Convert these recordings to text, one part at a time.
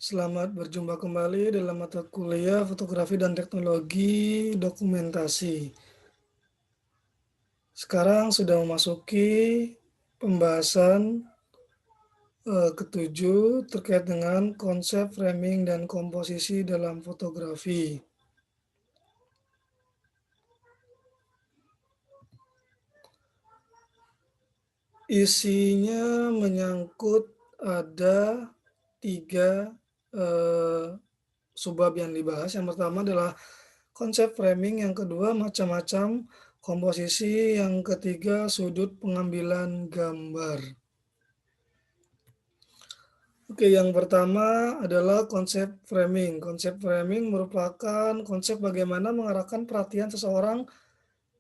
Selamat berjumpa kembali dalam mata kuliah Fotografi dan Teknologi Dokumentasi. Sekarang sudah memasuki pembahasan ketujuh terkait dengan konsep framing dan komposisi dalam fotografi. Isinya menyangkut ada 3 subbab yang dibahas. Yang pertama adalah konsep framing, yang kedua macam-macam komposisi, yang ketiga sudut pengambilan gambar. Oke, yang pertama adalah konsep framing. Konsep framing merupakan konsep bagaimana mengarahkan perhatian seseorang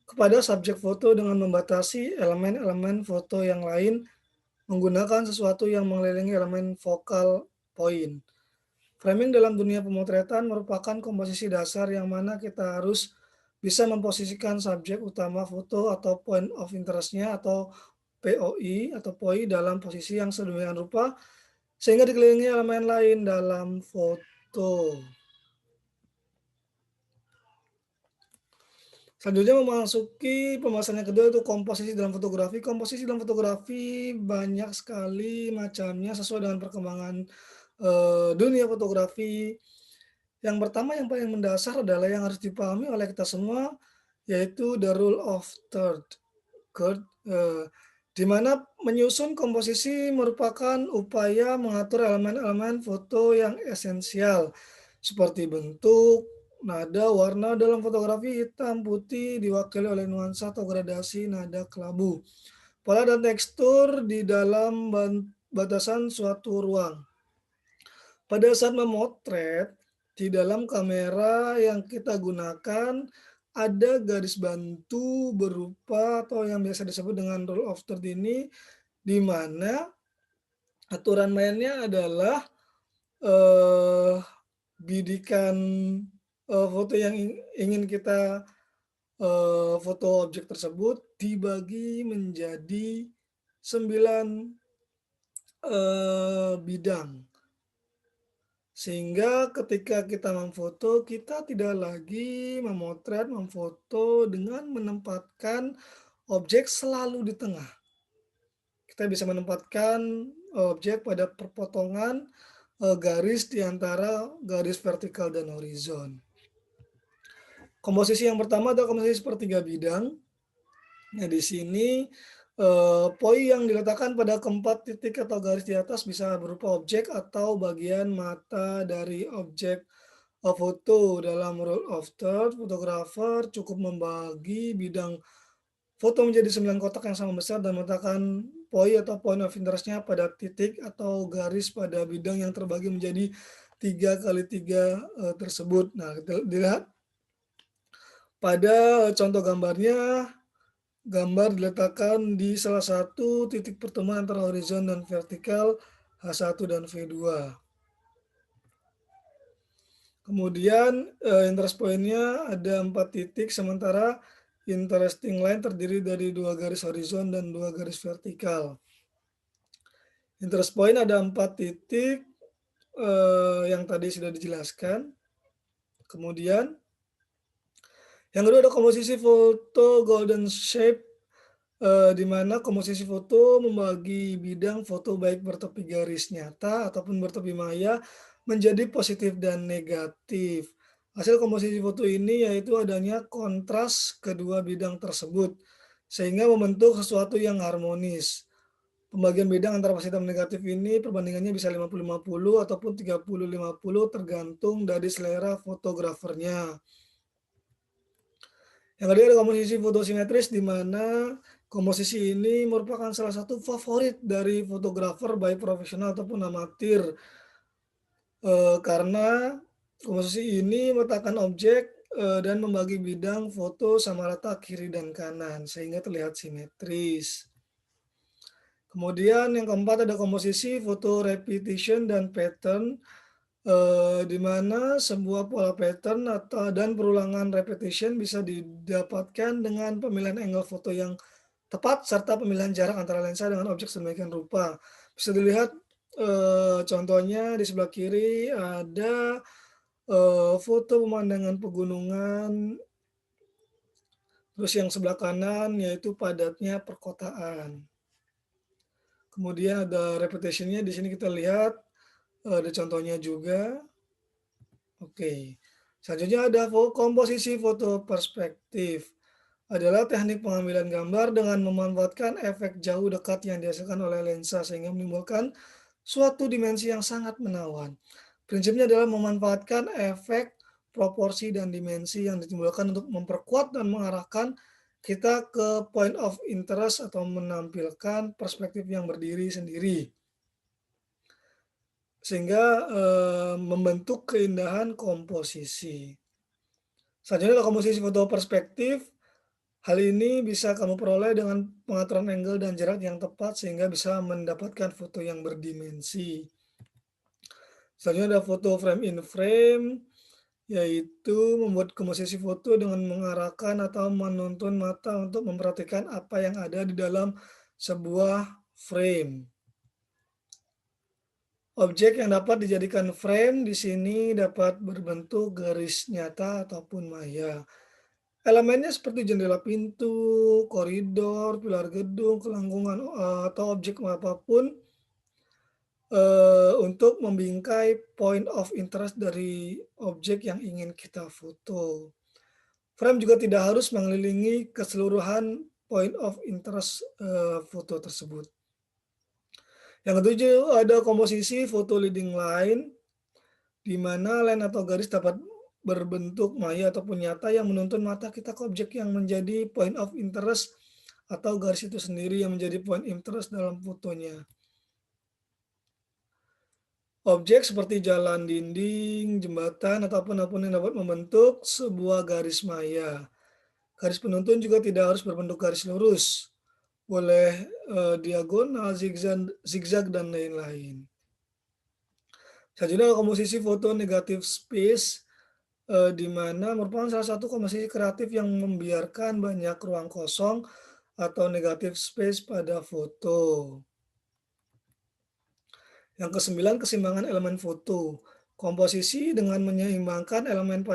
kepada subjek foto dengan membatasi elemen-elemen foto yang lain menggunakan sesuatu yang mengelilingi elemen focal point. Framing dalam dunia pemotretan merupakan komposisi dasar yang mana kita harus bisa memposisikan subjek utama foto atau point of interest-nya atau POI atau POI dalam posisi yang sedemikian rupa sehingga dikelilingi elemen lain dalam foto. Selanjutnya memasuki pembahasan yang kedua, itu komposisi dalam fotografi. Komposisi dalam fotografi banyak sekali macamnya sesuai dengan perkembangan dunia fotografi. Yang pertama yang paling mendasar adalah yang harus dipahami oleh kita semua, yaitu the rule of third, di mana menyusun komposisi merupakan upaya mengatur elemen-elemen foto yang esensial, seperti bentuk, nada, warna dalam fotografi hitam putih diwakili oleh nuansa atau gradasi nada kelabu, pola dan tekstur di dalam batasan suatu ruang. Pada saat memotret, di dalam kamera yang kita gunakan ada garis bantu berupa atau yang biasa disebut dengan rule of third ini, di mana aturan mainnya adalah eh, bidikan foto yang ingin kita foto objek tersebut dibagi menjadi 9 bidang. Sehingga ketika kita memfoto, kita tidak lagi memfoto dengan menempatkan objek selalu di tengah. Kita bisa menempatkan objek pada perpotongan garis di antara garis vertikal dan horizon. Komposisi yang pertama adalah komposisi sepertiga bidang. Nah, di sini poi yang diletakkan pada keempat titik atau garis di atas bisa berupa objek atau bagian mata dari objek foto. Dalam rule of third, fotografer cukup membagi bidang foto menjadi 9 kotak yang sama besar dan meletakkan poi atau point of interest-nya pada titik atau garis pada bidang yang terbagi menjadi 3 kali 3 tersebut. Nah, kita dilihat pada contoh gambarnya, gambar diletakkan di salah satu titik pertemuan antara horizon dan vertikal H1 dan V2. Kemudian interest point-nya ada 4 titik, sementara interesting line terdiri dari 2 garis horizon dan 2 garis vertikal. Interest point ada 4 titik yang tadi sudah dijelaskan. Kemudian yang kedua ada komposisi foto golden shape, di mana komposisi foto membagi bidang foto baik bertepi garis nyata ataupun bertepi maya menjadi positif dan negatif. Hasil komposisi foto ini yaitu adanya kontras kedua bidang tersebut, sehingga membentuk sesuatu yang harmonis. Pembagian bidang antara positif dan negatif ini perbandingannya bisa 50-50 ataupun 30-50 tergantung dari selera fotografernya. Yang kedua ada komposisi foto simetris, di mana komposisi ini merupakan salah satu favorit dari fotografer baik profesional ataupun amatir. Karena komposisi ini meletakkan objek dan membagi bidang foto sama rata kiri dan kanan sehingga terlihat simetris. Kemudian yang keempat ada komposisi foto repetition dan pattern, di mana sebuah pola pattern dan perulangan repetition bisa didapatkan dengan pemilihan angle foto yang tepat serta pemilihan jarak antara lensa dengan objek sedemikian rupa. Bisa dilihat Contohnya di sebelah kiri ada, foto pemandangan pegunungan, terus yang sebelah kanan yaitu padatnya perkotaan. Kemudian ada repetition-nya di sini kita lihat, ada contohnya juga. Oke. Selanjutnya ada komposisi foto perspektif. Adalah teknik pengambilan gambar dengan memanfaatkan efek jauh dekat yang dihasilkan oleh lensa sehingga menimbulkan suatu dimensi yang sangat menawan. Prinsipnya adalah memanfaatkan efek, proporsi, dan dimensi yang ditimbulkan untuk memperkuat dan mengarahkan kita ke point of interest atau menampilkan perspektif yang berdiri sendiri. Sehingga, membentuk keindahan komposisi. Selanjutnya adalah komposisi foto perspektif. Hal ini bisa kamu peroleh dengan pengaturan angle dan jarak yang tepat sehingga bisa mendapatkan foto yang berdimensi. Selanjutnya ada foto frame in frame, yaitu membuat komposisi foto dengan mengarahkan atau menuntun mata untuk memperhatikan apa yang ada di dalam sebuah frame. Objek yang dapat dijadikan frame di sini dapat berbentuk garis nyata ataupun maya. Elemennya seperti jendela pintu, koridor, pilar gedung, kelangkungan, atau objek apapun, untuk membingkai point of interest dari objek yang ingin kita foto. Frame juga tidak harus mengelilingi keseluruhan point of interest, foto tersebut. Yang ketujuh ada komposisi foto leading line, di mana line atau garis dapat berbentuk maya ataupun nyata yang menuntun mata kita ke objek yang menjadi point of interest atau garis itu sendiri yang menjadi point interest dalam fotonya. Objek seperti jalan, dinding, jembatan, ataupun apapun yang dapat membentuk sebuah garis maya. Garis penuntun juga tidak harus berbentuk garis lurus, boleh diagonal, zigzag, dan lain-lain. Selanjutnya komposisi foto negatif space, di mana merupakan salah satu komposisi kreatif yang membiarkan banyak ruang kosong atau negatif space pada foto. Yang kesembilan, keseimbangan elemen foto. Komposisi dengan menyeimbangkan elemen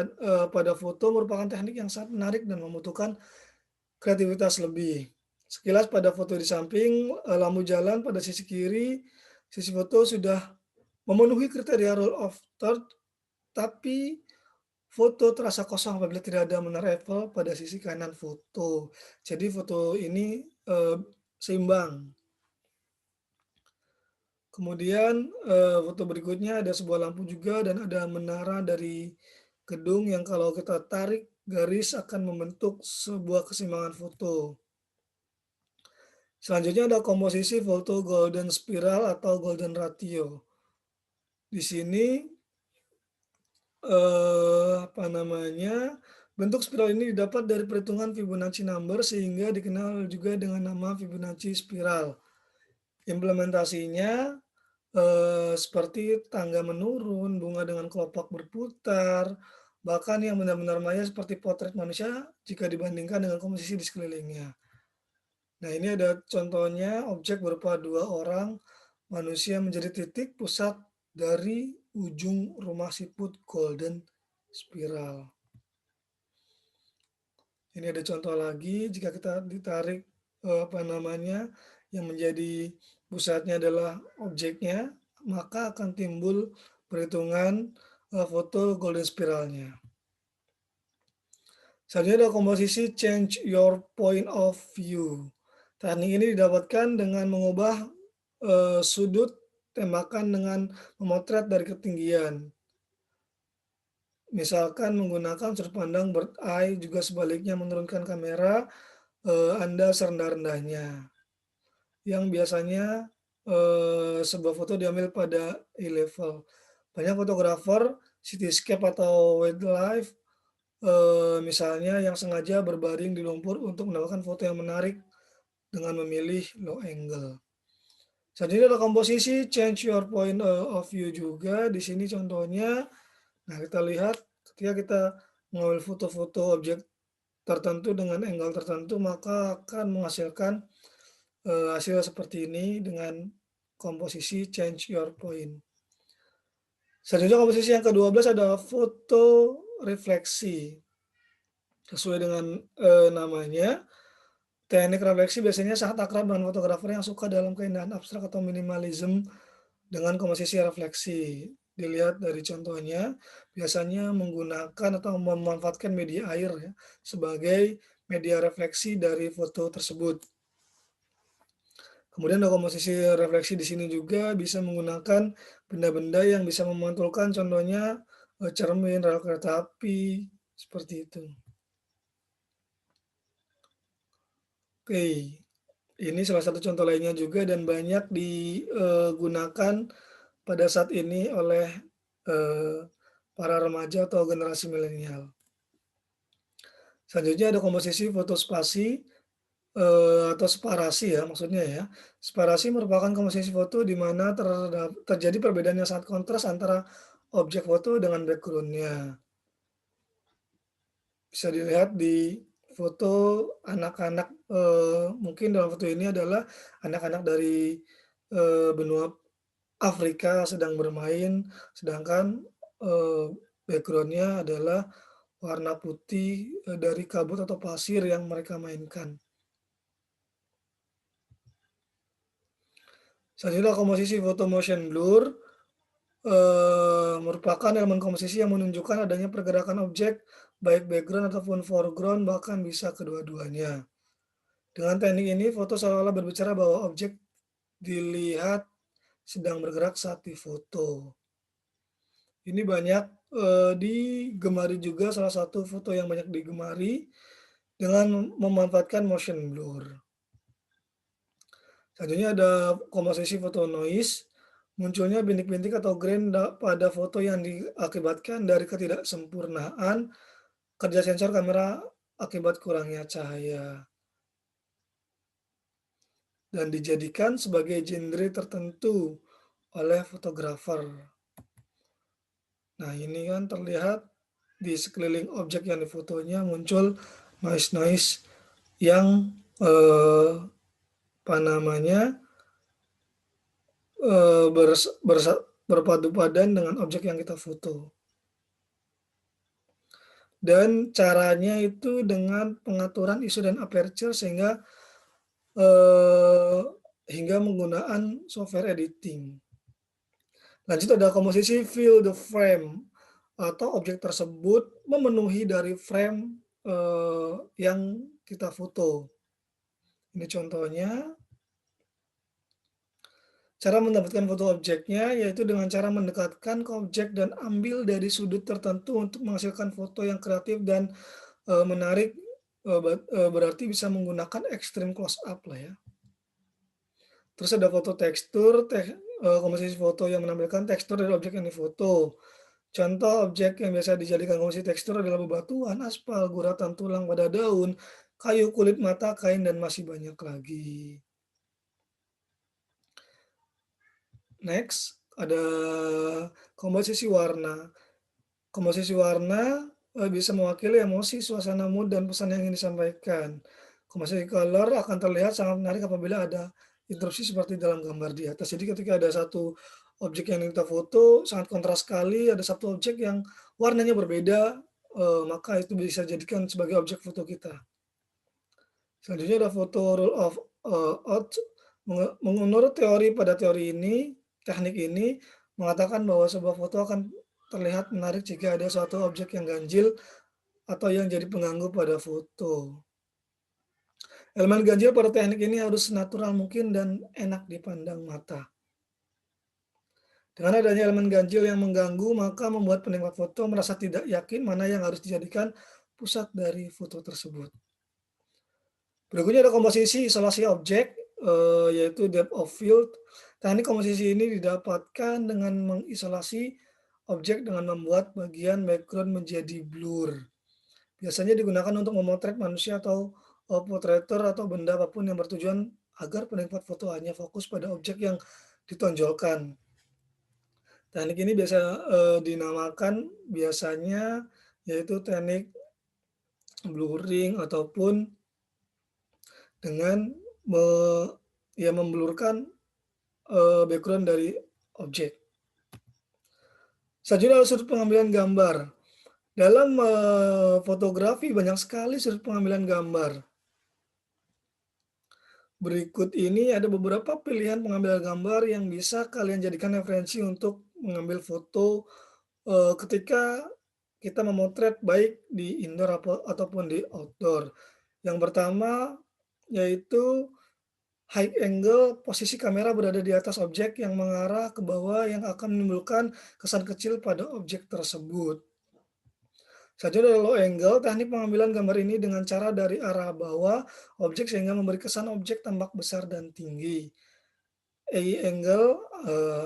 pada foto merupakan teknik yang sangat menarik dan membutuhkan kreativitas lebih. Sekilas pada foto di samping, lampu jalan pada sisi kiri, sisi foto sudah memenuhi kriteria rule of third, tapi foto terasa kosong apabila tidak ada menara Eiffel pada sisi kanan foto. Jadi foto ini, seimbang. Kemudian, foto berikutnya ada sebuah lampu juga dan ada menara dari gedung yang kalau kita tarik garis akan membentuk sebuah keseimbangan foto. Selanjutnya ada komposisi foto golden spiral atau golden ratio. Di sini, bentuk spiral ini didapat dari perhitungan Fibonacci number sehingga dikenal juga dengan nama Fibonacci spiral. Implementasinya seperti tangga menurun, bunga dengan kelopak berputar, bahkan yang benar-benar maya seperti potret manusia jika dibandingkan dengan komposisi di sekelilingnya. Nah, ini ada contohnya objek berupa dua orang, manusia menjadi titik pusat dari ujung rumah siput golden spiral. Ini ada contoh lagi, jika kita ditarik, yang menjadi pusatnya adalah objeknya, maka akan timbul perhitungan, foto golden spiralnya. Selanjutnya ada komposisi change your point of view. Teknik ini didapatkan dengan mengubah, sudut tembakan dengan memotret dari ketinggian. Misalkan menggunakan sudut pandang bird eye, juga sebaliknya menurunkan kamera, Anda serendah-rendahnya. Yang biasanya, sebuah foto diambil pada eye level. Banyak fotografer cityscape atau wildlife, misalnya yang sengaja berbaring di lumpur untuk mendapatkan foto yang menarik dengan memilih low angle. Selanjutnya ada komposisi change your point, of view juga. Di sini contohnya, nah kita lihat ketika kita mengambil foto-foto objek tertentu dengan angle tertentu, maka akan menghasilkan, hasil seperti ini dengan komposisi change your point. Selanjutnya komposisi yang ke-12 adalah foto refleksi. Sesuai dengan, namanya, teknik refleksi biasanya sangat akrab dengan fotografer yang suka dalam keindahan abstrak atau minimalism dengan komposisi refleksi. Dilihat dari contohnya, biasanya menggunakan atau memanfaatkan media air ya, sebagai media refleksi dari foto tersebut. Kemudian ada komposisi refleksi di sini juga bisa menggunakan benda-benda yang bisa memantulkan, contohnya, cermin, rel kereta api, seperti itu. Oke, ini salah satu contoh lainnya juga dan banyak digunakan pada saat ini oleh, eee, para remaja atau generasi milenial. Selanjutnya ada komposisi foto spasi, atau separasi ya maksudnya ya. Separasi merupakan komposisi foto di mana terjadi perbedaan yang sangat kontras antara objek foto dengan background-nya. Bisa dilihat di foto anak-anak, mungkin dalam foto ini adalah anak-anak dari, benua Afrika sedang bermain, sedangkan, background-nya adalah warna putih, dari kabut atau pasir yang mereka mainkan. Selanjutnya komposisi foto motion blur, merupakan elemen komposisi yang menunjukkan adanya pergerakan objek, baik background ataupun foreground, bahkan bisa kedua-duanya. Dengan teknik ini, foto seolah-olah berbicara bahwa objek dilihat sedang bergerak saat difoto. Ini banyak, digemari juga, salah satu foto yang banyak digemari dengan memanfaatkan motion blur. Selanjutnya ada komposisi foto noise, munculnya bintik-bintik atau grain pada foto yang diakibatkan dari ketidaksempurnaan kerja sensor kamera akibat kurangnya cahaya dan dijadikan sebagai genre tertentu oleh fotografer. Nah, ini kan terlihat di sekeliling objek yang difotonya muncul noise-noise yang, apa namanya, eee, bers bersa berpadu padan dengan objek yang kita foto. Dan caranya itu dengan pengaturan ISO dan aperture eee, hingga menggunaan software editing. Lanjut ada komposisi fill the frame atau objek tersebut memenuhi dari frame, yang kita foto. Ini contohnya, cara mendapatkan foto objeknya yaitu dengan cara mendekatkan ke objek dan ambil dari sudut tertentu untuk menghasilkan foto yang kreatif dan, menarik, berarti bisa menggunakan extreme close up lah ya. Terus ada foto tekstur, komposisi foto yang menampilkan tekstur dari objek yang difoto. Contoh objek yang biasa dijadikan komposisi tekstur adalah bebatuan, aspal, guratan tulang pada daun, kayu, kulit mata, kain, dan masih banyak lagi. Next, ada komposisi warna. Komposisi warna, bisa mewakili emosi, suasana, mood, dan pesan yang ingin disampaikan. Komposisi color akan terlihat sangat menarik apabila ada interupsi seperti dalam gambar di atas. Jadi ketika ada satu objek yang kita foto sangat kontras sekali, ada satu objek yang warnanya berbeda, maka itu bisa jadikan sebagai objek foto kita. Selanjutnya ada foto rule of, out. Menurut teori pada teori ini, teknik ini mengatakan bahwa sebuah foto akan terlihat menarik jika ada suatu objek yang ganjil atau yang jadi pengganggu pada foto. Elemen ganjil pada teknik ini harus senatural mungkin dan enak dipandang mata. Dengan adanya elemen ganjil yang mengganggu, maka membuat penikmat foto merasa tidak yakin mana yang harus dijadikan pusat dari foto tersebut. Berikutnya ada komposisi isolasi objek, yaitu depth of field. Teknik komposisi ini didapatkan dengan mengisolasi objek dengan membuat bagian background menjadi blur. Biasanya digunakan untuk memotret manusia atau, portraitur atau benda apapun yang bertujuan agar penikmat foto hanya fokus pada objek yang ditonjolkan. Teknik ini dinamakan biasanya yaitu teknik blurring ataupun dengan memblurkan background dari objek. Selanjutnya adalah sudut pengambilan gambar. Dalam, fotografi banyak sekali sudut pengambilan gambar. Berikut ini ada beberapa pilihan pengambilan gambar yang bisa kalian jadikan referensi untuk mengambil foto, ketika kita memotret baik di indoor ataupun di outdoor. Yang pertama yaitu high angle, posisi kamera berada di atas objek yang mengarah ke bawah yang akan menimbulkan kesan kecil pada objek tersebut. Selanjutnya adalah low angle, teknik pengambilan gambar ini dengan cara dari arah bawah objek sehingga memberi kesan objek tampak besar dan tinggi. High angle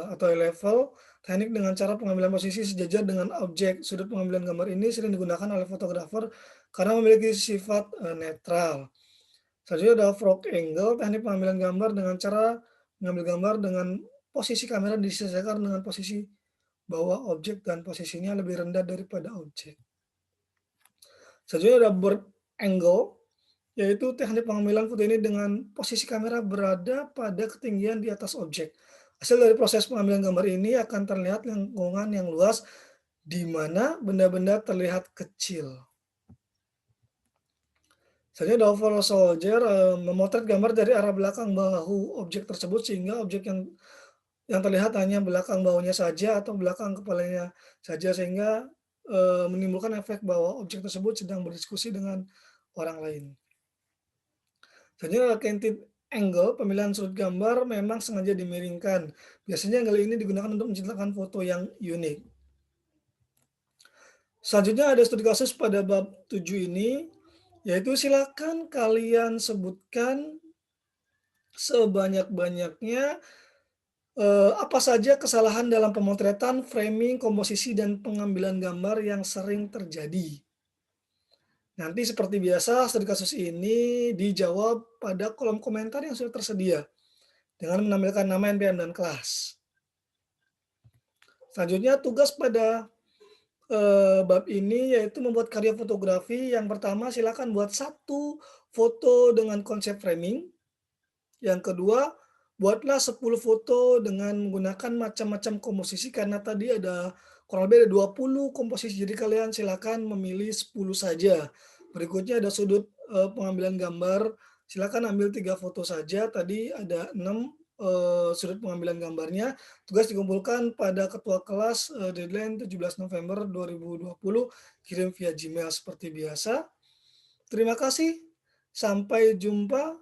atau high level, teknik dengan cara pengambilan posisi sejajar dengan objek. Sudut pengambilan gambar ini sering digunakan oleh fotografer karena memiliki sifat netral. Selanjutnya ada frog angle, teknik pengambilan gambar dengan cara mengambil gambar dengan posisi kamera disesuaikan dengan posisi bawah objek dan posisinya lebih rendah daripada objek. Selanjutnya ada bird angle, yaitu teknik pengambilan foto ini dengan posisi kamera berada pada ketinggian di atas objek. Hasil dari proses pengambilan gambar ini akan terlihat lingkungan yang luas di mana benda-benda terlihat kecil. Selanjutnya ada overall soldier, memotret gambar dari arah belakang bahu objek tersebut sehingga objek yang terlihat hanya belakang bahunya saja atau belakang kepalanya saja sehingga, menimbulkan efek bahwa objek tersebut sedang berdiskusi dengan orang lain. Selanjutnya canted angle, pemilihan sudut gambar memang sengaja dimiringkan. Biasanya angle ini digunakan untuk menciptakan foto yang unik. Selanjutnya ada studi kasus pada bab 7 ini, yaitu silakan kalian sebutkan sebanyak-banyaknya, apa saja kesalahan dalam pemotretan, framing, komposisi, dan pengambilan gambar yang sering terjadi. Nanti seperti biasa studi kasus ini dijawab pada kolom komentar yang sudah tersedia dengan menampilkan nama, NPM, dan kelas. Selanjutnya tugas pada bab ini yaitu membuat karya fotografi. Yang pertama silakan buat satu foto dengan konsep framing. Yang kedua, buatlah 10 foto dengan menggunakan macam-macam komposisi karena tadi ada kurang lebih ada 20 komposisi. Jadi kalian silakan memilih 10 saja. Berikutnya ada sudut pengambilan gambar. Silakan ambil 3 foto saja. Tadi ada 6 sudut pengambilan gambarnya. Tugas dikumpulkan pada ketua kelas, deadline 17 November 2020. Kirim via Gmail seperti biasa. Terima kasih. Sampai jumpa.